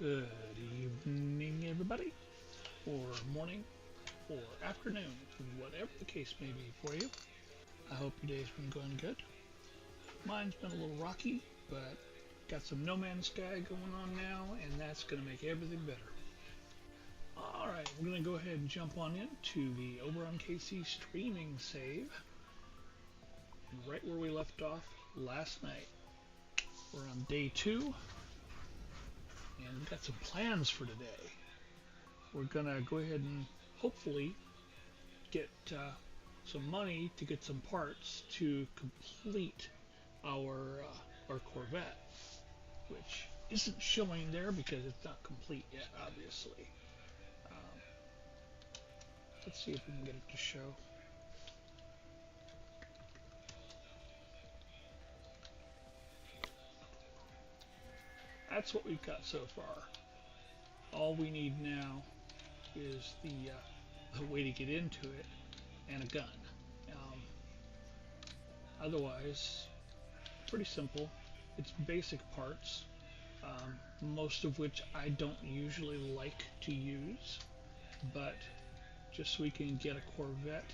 Good evening, everybody, or morning, or afternoon, whatever the case may be for you. I hope your day's been going good. Mine's been a little rocky, but got some No Man's Sky going on now, and that's going to make everything better. Alright, we're going to go ahead and jump on into the Oberon KC streaming save, right where we left off last night. We're on day 2. And we've got some plans for today. We're gonna go ahead and hopefully get some money to get some parts to complete our Corvette, which isn't showing there because it's not complete yet, obviously. Let's see if we can get it to show. That's what we've got so far. All we need now is the way to get into it and a gun. Otherwise, pretty simple. It's basic parts, most of which I don't usually like to use, but just so we can get a Corvette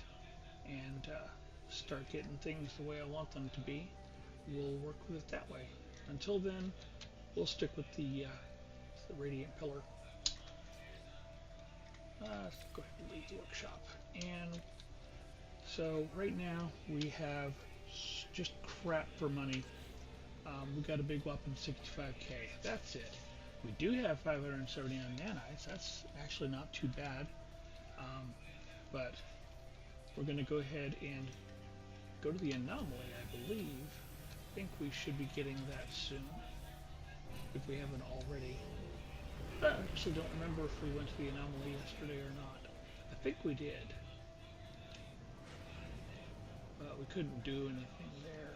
and start getting things the way I want them to be, we'll work with it that way. Until then, we'll stick with the radiant pillar. Let's go ahead and leave the workshop. And so right now we have just crap for money. We got a big whopping 65k. That's it. We do have 579 nanites. That's actually not too bad. But we're going to go ahead and go to the anomaly, I believe. I think we should be getting that soon, if we haven't already. I actually don't remember if we went to the anomaly yesterday or not. I think we did. But we couldn't do anything there.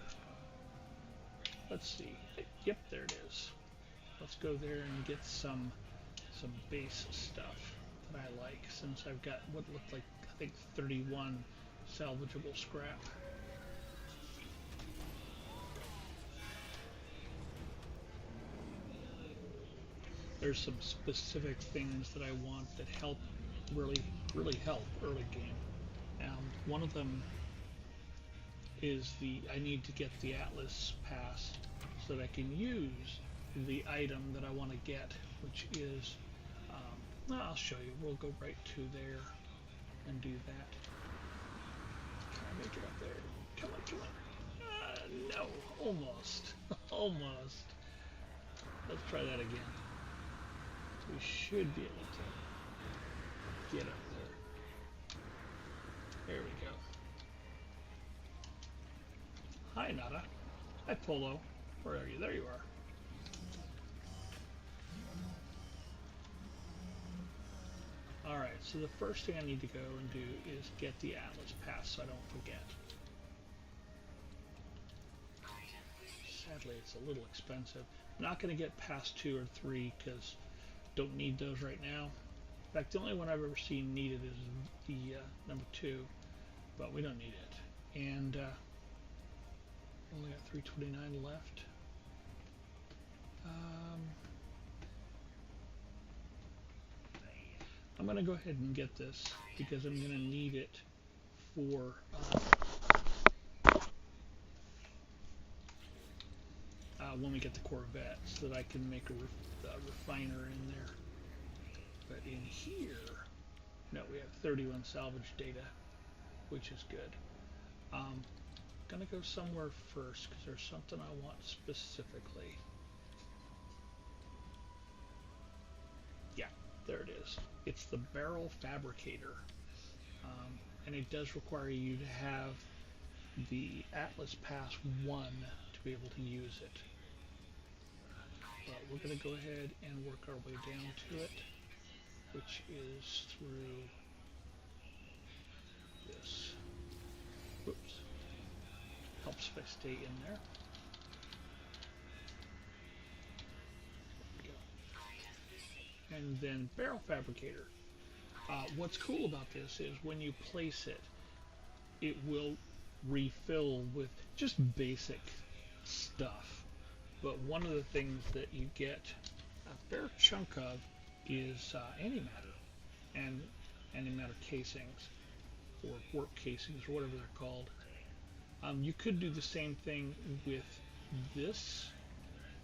Let's see. Yep, there it is. Let's go there and get some base stuff that I like, since I've got what looked like, I think, 31 salvageable scrap. There's some specific things that I want that help, really help early game. One of them is I need to get the Atlas pass so that I can use the item that I want to get, which is, I'll show you. We'll go right to there and do that. Can I make it up there? Come on. No, almost. Almost. Let's try that again. We should be able to get up there. There we go. Hi, Nada. Hi, Polo. Where are you? There you are. Alright, so the first thing I need to go and do is get the Atlas pass so I don't forget. Sadly, it's a little expensive. I'm not going to get past 2 or 3 because don't need those right now. In fact, the only one I've ever seen needed is the number 2, but we don't need it. And only got 329 left. I'm going to go ahead and get this because I'm going to need it for when we get the Corvette, so that I can make a refiner in there. But in here, no, we have 31 salvage data, which is good. Gonna go somewhere first because there's something I want specifically. Yeah, there it is. It's the barrel fabricator, and it does require you to have the Atlas Pass 1 to be able to use it. But we're going to go ahead and work our way down to it, which is through this. Oops. Helps if I stay in there. There we go. And then barrel fabricator. What's cool about this is when you place it, it will refill with just basic stuff. But one of the things that you get a fair chunk of is antimatter and antimatter casings or work casings or whatever they're called. You could do the same thing with this,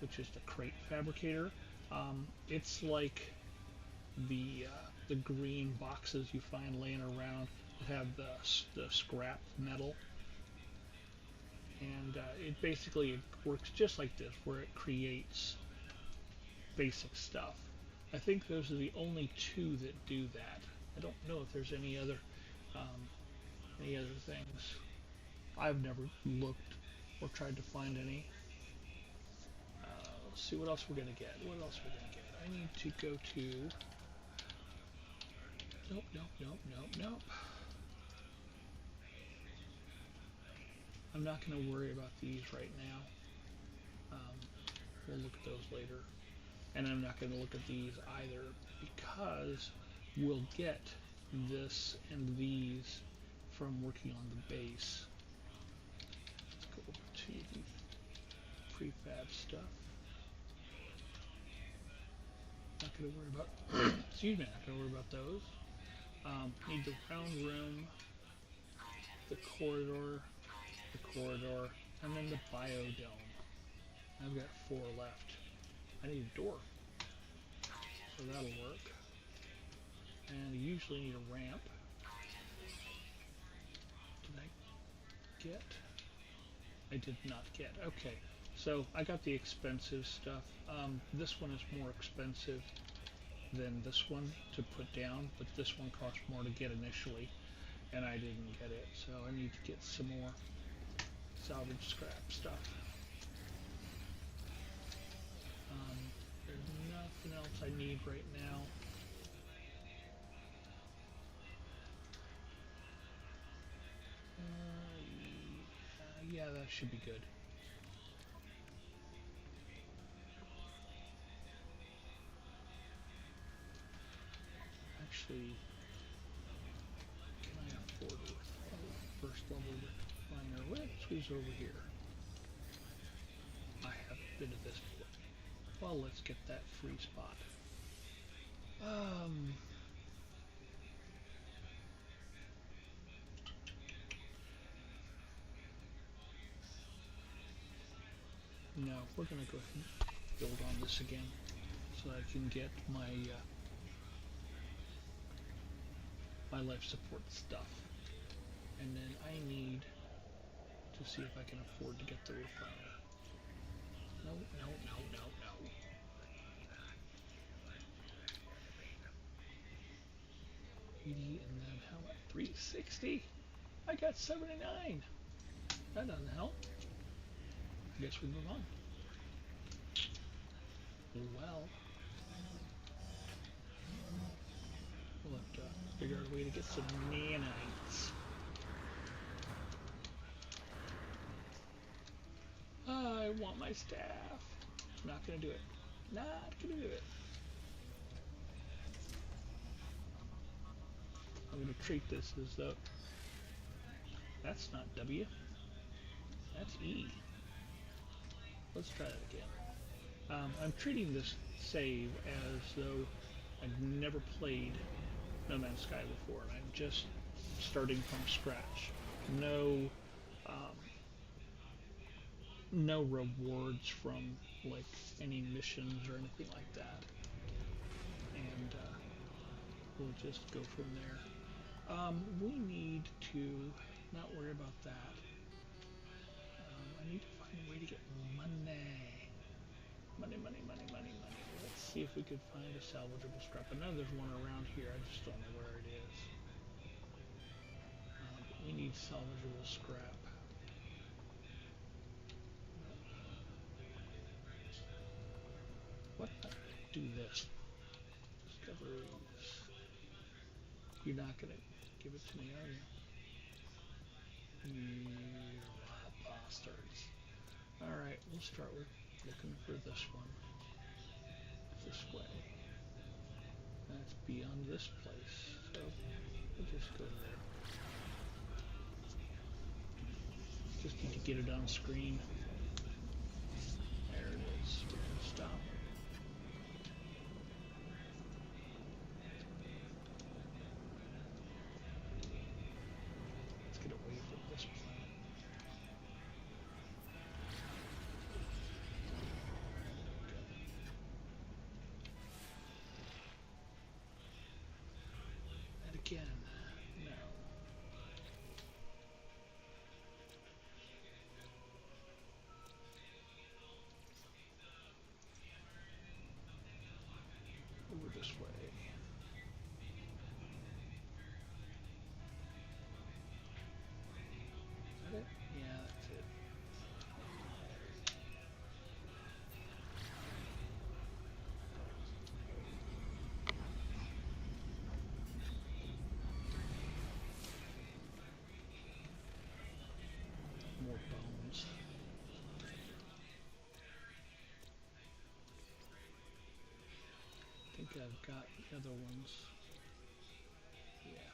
which is the crate fabricator. It's like the green boxes you find laying around that have the scrap metal, and it works just like this, where it creates basic stuff. I think those are the only two that do that. I don't know if there's um, any other things. I've never looked or tried to find any. Let's see what else we're gonna get. What else we're gonna get? I need to go to. Nope, nope, nope, nope, nope. I'm not going to worry about these right now. We'll look at those later. And I'm not going to look at these either because we'll get this and these from working on the base. Let's go over to the prefab stuff. Not going to worry about, excuse me, not going to worry about those. Need the round room, the corridor, and then the biodome. I've got 4 left. I need a door, so that'll work. And I usually need a ramp. Did I get? I did not get. Okay, so I got the expensive stuff. This one is more expensive than this one to put down, but this one cost more to get initially, and I didn't get it, so I need to get some more salvage scrap stuff. There's nothing else I need right now. Yeah, that should be good. Actually, can I afford it? Oh, first level refiner. Who's over here? I haven't been to this before. Well, let's get that free spot. No, we're gonna go ahead and build on this again so I can get my my life support stuff. And then I need to see if I can afford to get the refiner. No, no, no, no, no. And then how much? 360? I got 79. That doesn't help. I guess we move on. Well, we'll have to figure out a way to get some nanites. I want my staff. Not gonna do it. Not gonna do it. I'm gonna treat this as though that's not W. That's E. Let's try that again. I'm treating this save as though I've never played No Man's Sky before, and I'm just starting from scratch. No rewards from like any missions or anything like that, and we'll just go from there. We need to not worry about that. I need to find a way to get money. Money. Let's see if we could find a salvageable scrap. I know there's one around here, I just don't know where it is. We need salvageable scrap. What? Do this. Discoveries. You're not gonna give it to me, are you? You bastards. Alright, we'll start with looking for this one. This way. That's beyond this place. So we'll just go there. Just need to get it on screen. There it is. We're gonna stop. again. No. Over this way. Is that it? Yeah, that's it. More bones. I think I've got the other ones. Yeah.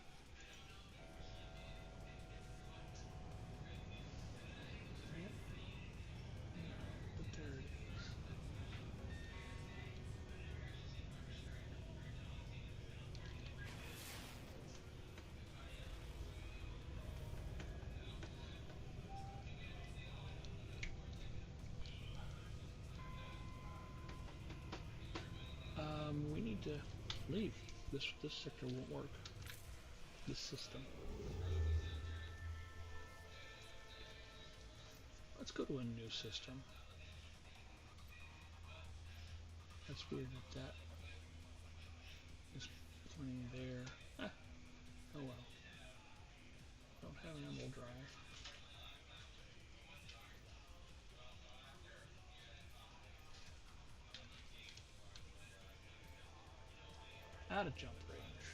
Yep. No, but there it is. We need to leave. This sector won't work. This system. Let's go to a new system. That's weird that is pointing there. Ah, oh well. Don't have an emerald drive. Out of jump range.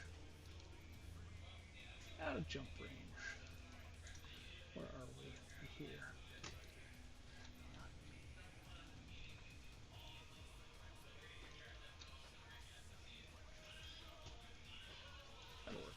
Out of jump range. Where are we? We're here. That'll work.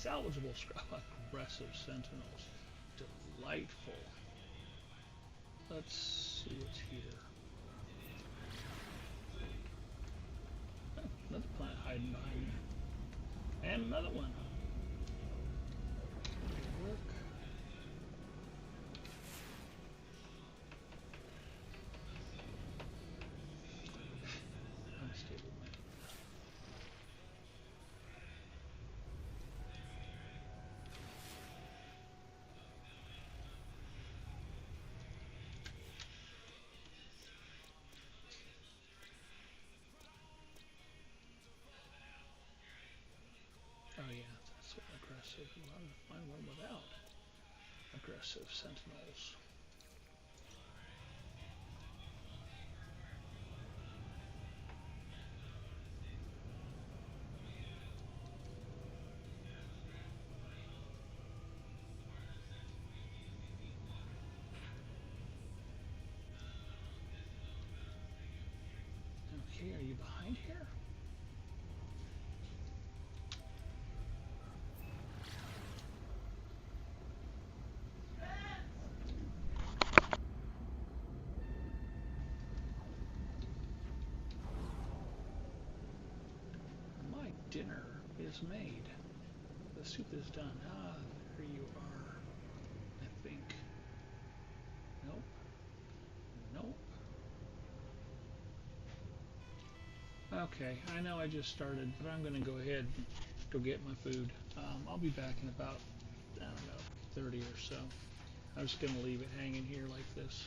Salvageable scrap. Aggressive sentinels. Delightful. Let's see what's here. Oh, another plant hiding behind me. And another one. That'll work. Unstable map. Oh yeah, that's so aggressive. I'll have to find one without aggressive sentinels. Okay, are you behind here? My dinner is made. The soup is done. Ah, there you are. I think. Nope. Nope. Okay, I know I just started, but I'm going to go ahead and go get my food. I'll be back in about, I don't know, 30 or so. I'm just going to leave it hanging here like this.